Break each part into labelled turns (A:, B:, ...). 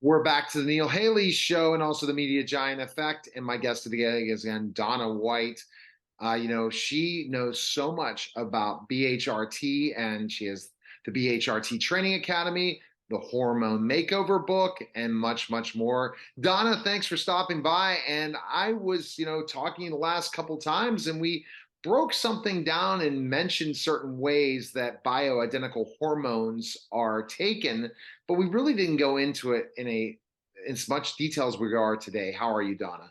A: We're back to the Neil Haley Show and also the Media Giant Effect. And my guest today is again Donna White. She knows so much about BHRT, and she has the BHRT Training Academy, the Hormone Makeover book, and much, much more. Donna, thanks for stopping by. And I was, talking the last couple times, and we broke something down and mentioned certain ways that bioidentical hormones are taken, but we really didn't go into it in as much detail as we are today. How are you, Donna?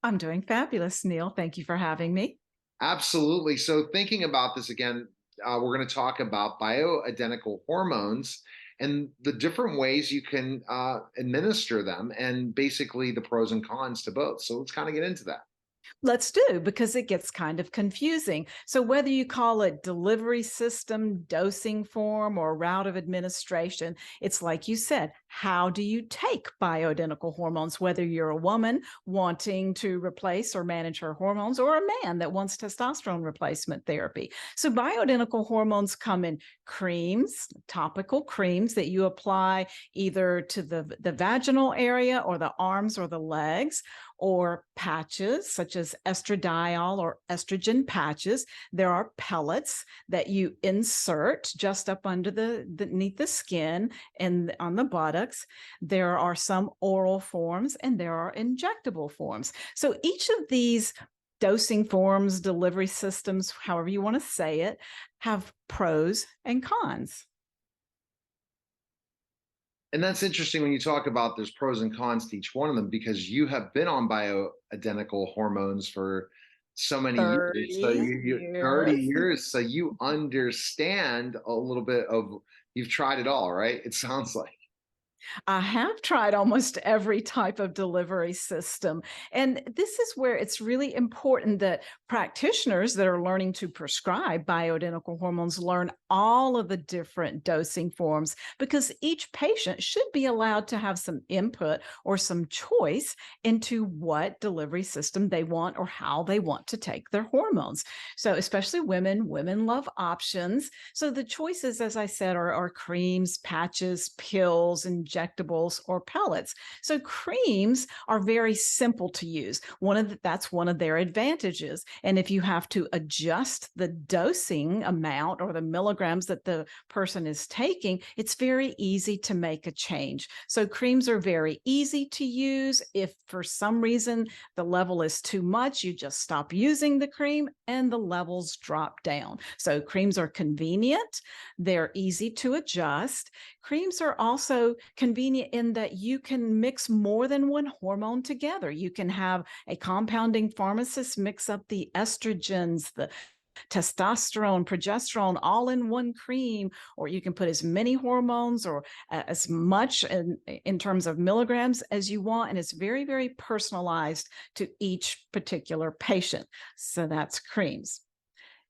B: I'm doing fabulous, Neil. Thank you for having me.
A: Absolutely. So, thinking about this again, we're going to talk about bioidentical hormones and the different ways you can administer them, and basically the pros and cons to both. So, let's kind of get into that.
B: Let's do, because it gets kind of confusing. So, whether you call it delivery system, dosing form, or route of administration, it's like you said, how do you take bioidentical hormones? Whether you're a woman wanting to replace or manage her hormones, or a man that wants testosterone replacement therapy. So, bioidentical hormones come in creams, topical creams that you apply either to the vaginal area or the arms or the legs, or patches such as estradiol or estrogen patches. There are pellets that you insert just up under beneath the skin and on the buttocks. There are some oral forms and there are injectable forms. So each of these dosing forms, delivery systems, however you want to say it, have pros and cons.
A: And that's interesting when you talk about there's pros and cons to each one of them, because you have been on bioidentical hormones for so many years. So
B: 30
A: you 30
B: years.
A: years. So you understand a little bit of, you've tried it all, right? It sounds like.
B: I have tried almost every type of delivery system. And this is where it's really important that practitioners that are learning to prescribe bioidentical hormones learn all of the different dosing forms, because each patient should be allowed to have some input or some choice into what delivery system they want or how they want to take their hormones. So, especially women love options. So, the choices, as I said, are creams, patches, pills, injectables, or pellets. So creams are very simple to use. That's one of their advantages. And if you have to adjust the dosing amount or the milligrams that the person is taking, it's very easy to make a change. So creams are very easy to use. If for some reason the level is too much, you just stop using the cream and the levels drop down. So creams are convenient. They're easy to adjust. Creams are also convenient in that you can mix more than one hormone together. You can have a compounding pharmacist mix up the estrogens, the testosterone, progesterone, all in one cream, or you can put as many hormones or as much in terms of milligrams as you want. And it's very, very personalized to each particular patient. So that's creams.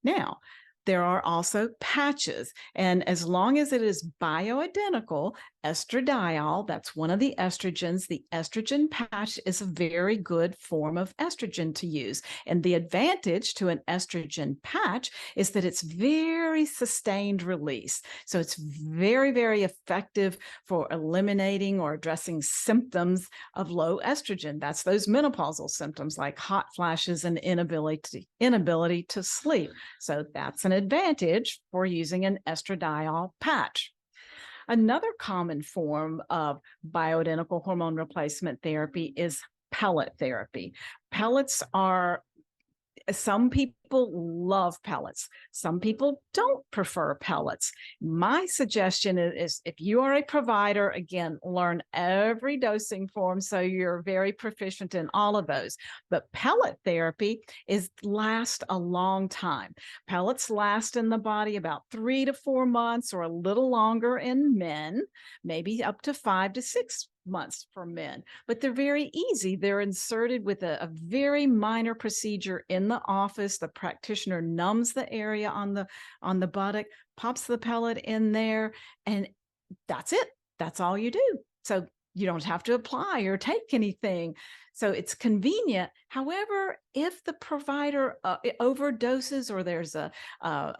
B: Now, there are also patches, and as long as it is bioidentical, estradiol, that's one of the estrogens, the estrogen patch is a very good form of estrogen to use. And the advantage to an estrogen patch is that it's very sustained release. So it's very, very effective for eliminating or addressing symptoms of low estrogen. That's those menopausal symptoms like hot flashes and inability to sleep. So that's an advantage for using an estradiol patch. Another common form of bioidentical hormone replacement therapy is pellet therapy. Pellets are Some people love pellets. Some people don't prefer pellets. My suggestion is if you are a provider, again, learn every dosing form so you're very proficient in all of those. But pellet therapy lasts a long time. Pellets last in the body about 3 to 4 months or a little longer in men, maybe up to 5 to 6 months for men, but they're very easy. They're inserted with a very minor procedure in the office. The practitioner numbs the area on the buttock, pops the pellet in there, and that's it. That's all you do. So you don't have to apply or take anything. So it's convenient. However, if the provider overdoses or there's a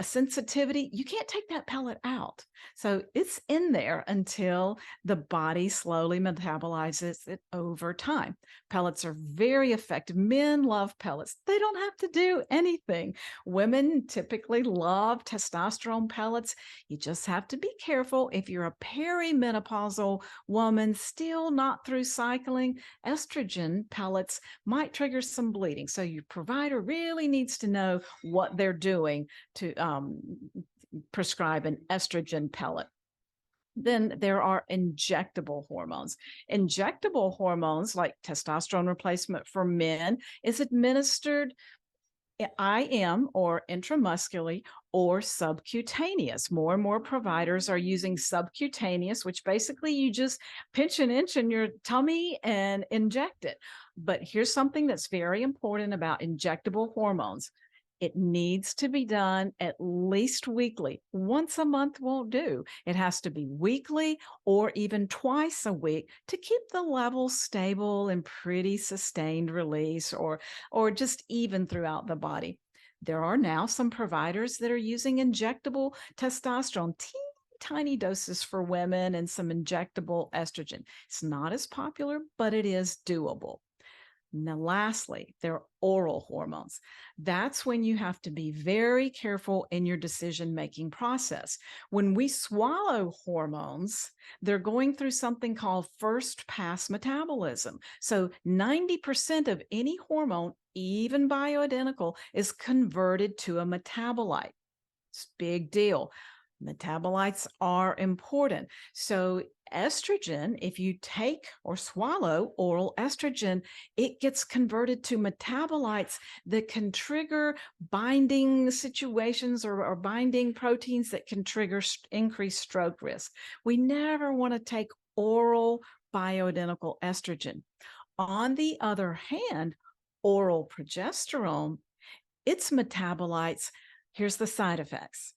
B: sensitivity, you can't take that pellet out. So it's in there until the body slowly metabolizes it over time. Pellets are very effective. Men love pellets. They don't have to do anything. Women typically love testosterone pellets. You just have to be careful if you're a perimenopausal woman still not through cycling. Estrogen pellets might trigger some bleeding. So your provider really needs to know what they're doing to prescribe an estrogen pellet. Then there are injectable hormones. Injectable hormones, like testosterone replacement for men, is administered IM or intramuscularly or subcutaneous. More and more providers are using subcutaneous, which basically you just pinch an inch in your tummy and inject it. But here's something that's very important about injectable hormones. It needs to be done at least weekly. Once a month won't do. It has to be weekly or even twice a week to keep the level stable and pretty sustained release or just even throughout the body. There are now some providers that are using injectable testosterone, teeny tiny doses for women and some injectable estrogen. It's not as popular, but it is doable. Now, lastly, there are oral hormones. That's when you have to be very careful in your decision-making process. When we swallow hormones, they're going through something called first-pass metabolism. So 90% of any hormone, even bioidentical, is converted to a metabolite. It's a big deal. Metabolites are important. So estrogen, if you take or swallow oral estrogen, it gets converted to metabolites that can trigger binding situations or binding proteins that can trigger increased stroke risk. We never want to take oral bioidentical estrogen. On the other hand, oral progesterone, its metabolites, here's the side effects: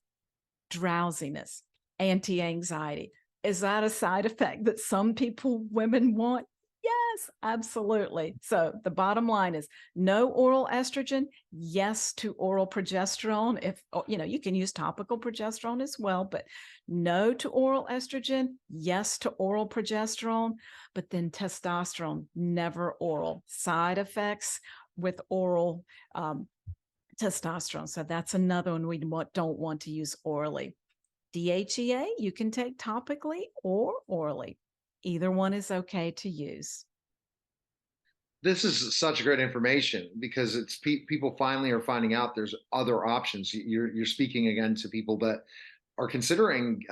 B: drowsiness, anti-anxiety. Is that a side effect that some women want? Yes, absolutely. So the bottom line is no oral estrogen, yes to oral progesterone. If you can use topical progesterone as well, but no to oral estrogen, yes to oral progesterone, but then testosterone, never oral. Side effects with oral testosterone. So that's another one we don't want to use orally. DHEA, you can take topically or orally. Either one is okay to use.
A: This is such great information because it's people finally are finding out there's other options. You're speaking again to people that are considering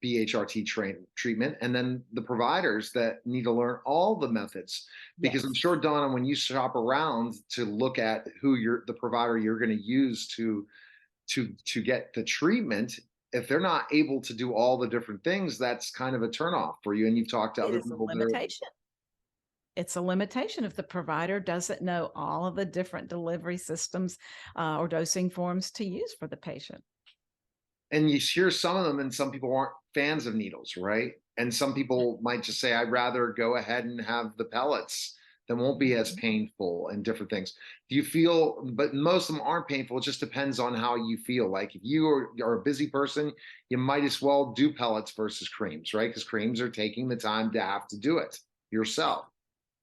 A: BHRT treatment, and then the providers that need to learn all the methods. Because I'm
B: Yes.
A: sure, Donna, when you shop around to look at who the provider you're going to use to get the treatment, if they're not able to do all the different things, that's kind of a turnoff for you. And you've talked to
B: It
A: other
B: is a
A: people that are.
B: limitation. It's a limitation if the provider doesn't know all of the different delivery systems or dosing forms to use for the patient.
A: And you hear some of them, and some people aren't fans of needles, right? And some people might just say, I'd rather go ahead and have the pellets that won't be as
B: Mhm.
A: painful and different things. Do you feel, but most of them aren't painful. It just depends on how you feel. Like if you are a busy person, you might as well do pellets versus creams, right? Because creams are taking the time to have to do it yourself.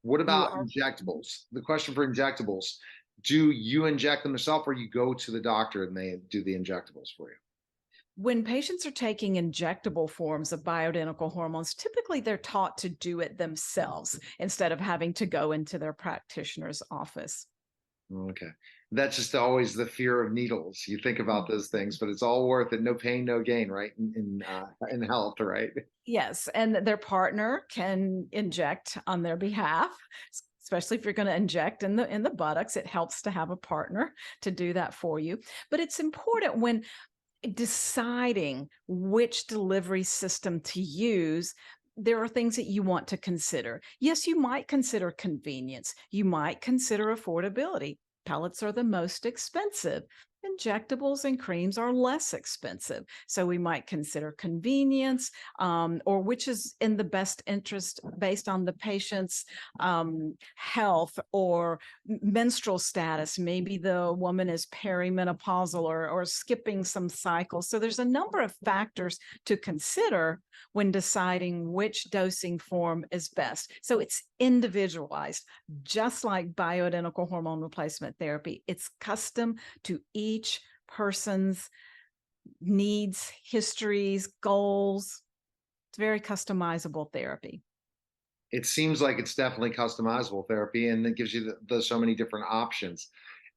A: What
B: You
A: about
B: are
A: injectables? The question for injectables, do you inject them yourself or you go to the doctor and they do the injectables for you?
B: When patients are taking injectable forms of bioidentical hormones, typically they're taught to do it themselves instead of having to go into their practitioner's office.
A: Okay. That's just always the fear of needles. You think about those things, but it's all worth it. No pain, no gain, right? In health, right?
B: Yes, and their partner can inject on their behalf, especially if you're going to inject in the buttocks. It helps to have a partner to do that for you. But it's important when deciding which delivery system to use. There are things that you want to consider. Yes, you might consider convenience. You might consider affordability. Pellets are the most expensive. Injectables and creams are less expensive. So we might consider convenience, or which is in the best interest based on the patient's health or menstrual status. Maybe the woman is perimenopausal or skipping some cycles. So there's a number of factors to consider when deciding which dosing form is best. So it's individualized, just like bioidentical hormone replacement therapy. It's custom to each person's needs, histories, goals. It's very customizable therapy.
A: It seems like it's definitely customizable therapy, and it gives you so many different options.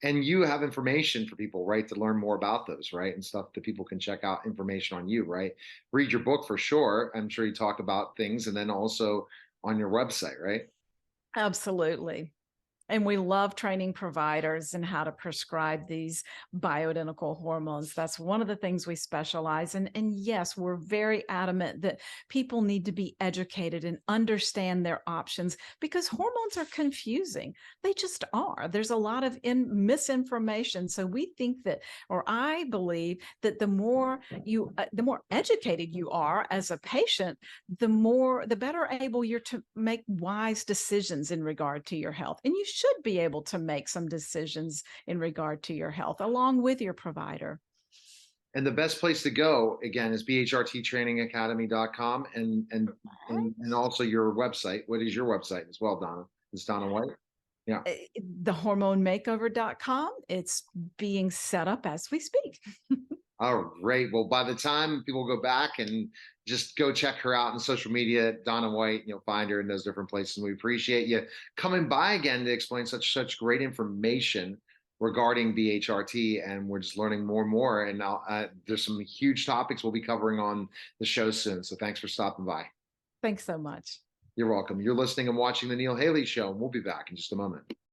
A: And you have information for people, right, to learn more about those, right, and stuff that people can check out information on you, right? Read your book for sure. I'm sure you talk about things, and then also on your website, right?
B: Absolutely. And we love training providers in how to prescribe these bioidentical hormones. That's one of the things we specialize in. And yes, we're very adamant that people need to be educated and understand their options because hormones are confusing. They just are. There's a lot of misinformation. So we think that, or I believe that the more educated you are as a patient, the better able you're to make wise decisions in regard to your health. And you should be able to make some decisions in regard to your health along with your provider.
A: And the best place to go again is bhrttrainingacademy.com, and also your website. What is your website as well, Donna? It's Donna White. Yeah.
B: Thehormonemakeover.com. It's being set up as we speak.
A: All right. Well, by the time people go back and just go check her out on social media, Donna White, you'll find her in those different places. We appreciate you coming by again to explain such great information regarding BHRT, and we're just learning more and more. And now there's some huge topics we'll be covering on the show soon. So thanks for stopping by.
B: Thanks so much.
A: You're welcome. You're listening and watching the Neil Haley Show, and we'll be back in just a moment.